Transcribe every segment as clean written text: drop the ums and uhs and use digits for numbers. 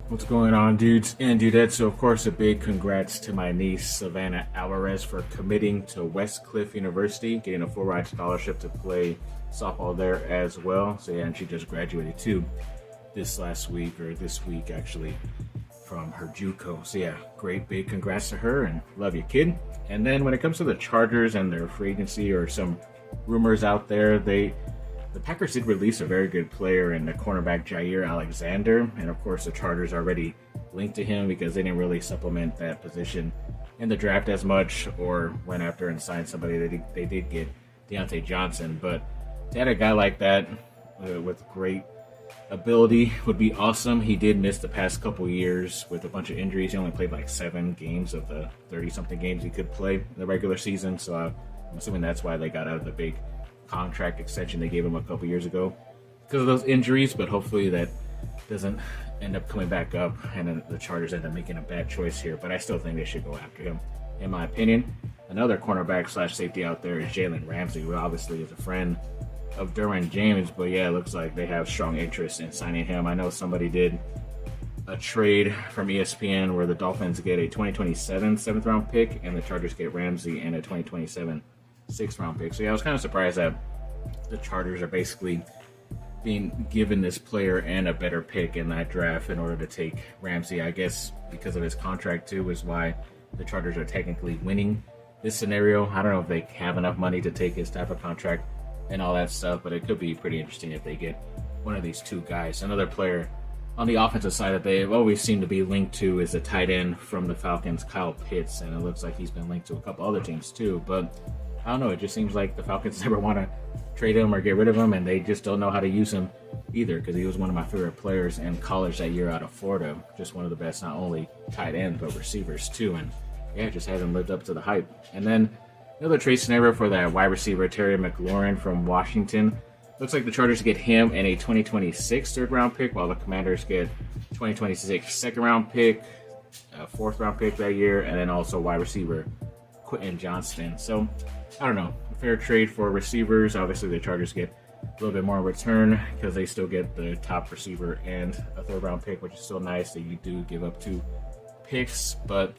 What's going on, dudes and dudettes? So, of course, a big congrats to my niece, Savannah Alvarez, for committing to Westcliff University, getting a full-ride scholarship to play softball there as well. So, yeah, and she just graduated too this week, actually, from her JUCO. So, yeah, great big congrats to her and love you, kid. And then when it comes to the Chargers and their free agency or some rumors out there, the Packers did release a very good player in the cornerback Jair Alexander, and of course the Chargers are already linked to him because they didn't really supplement that position in the draft as much or went after and signed somebody. They did get Deontay Johnson, but to add a guy like that with great ability would be awesome. He did miss the past couple years with a bunch of injuries. He only played like 7 games of the 30-something games he could play in the regular season, so I'm assuming that's why they got out of the big contract extension they gave him a couple years ago because of those injuries, but hopefully that doesn't end up coming back up and the Chargers end up making a bad choice here. But I still think they should go after him, in my opinion. Another cornerback / safety out there is Jalen Ramsey, who obviously is a friend of Derwin James, but yeah, it looks like they have strong interest in signing him. I know somebody did a trade from ESPN where the Dolphins get a 2027 7th round pick and the Chargers get Ramsey and a 2027 6th round pick. So yeah, I was kind of surprised that the Chargers are basically being given this player and a better pick in that draft in order to take Ramsey. I guess because of his contract too is why the Chargers are technically winning this scenario. I don't know if they have enough money to take his type of contract and all that stuff, but it could be pretty interesting if they get one of these two guys. Another player on the offensive side that they've always seemed to be linked to is the tight end from the Falcons, Kyle Pitts, and it looks like he's been linked to a couple other teams too, but I don't know, it just seems like the Falcons never want to trade him or get rid of him, and they just don't know how to use him either, because he was one of my favorite players in college that year out of Florida. Just one of the best, not only tight ends, but receivers too, and yeah, just hasn't lived up to the hype. And then another trade scenario for that wide receiver, Terry McLaurin from Washington. Looks like the Chargers get him and a 2026 third-round pick, while the Commanders get 2026 second-round pick, a fourth-round pick that year, and then also wide receiver Quentin Johnston. So, I don't know, a fair trade for receivers. Obviously, the Chargers get a little bit more in return because they still get the top receiver and a third-round pick, which is still nice that you do give up 2 picks, but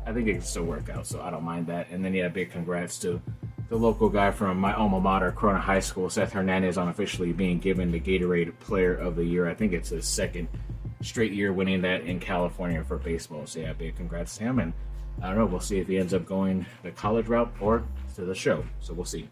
I think it can still work out, so I don't mind that. And then, yeah, big congrats to the local guy from my alma mater, Corona High School, Seth Hernandez, on officially being given the Gatorade Player of the Year. I think it's his second straight year winning that in California for baseball. So, yeah, big congrats to him. And I don't know, we'll see if he ends up going the college route or to the show. So we'll see.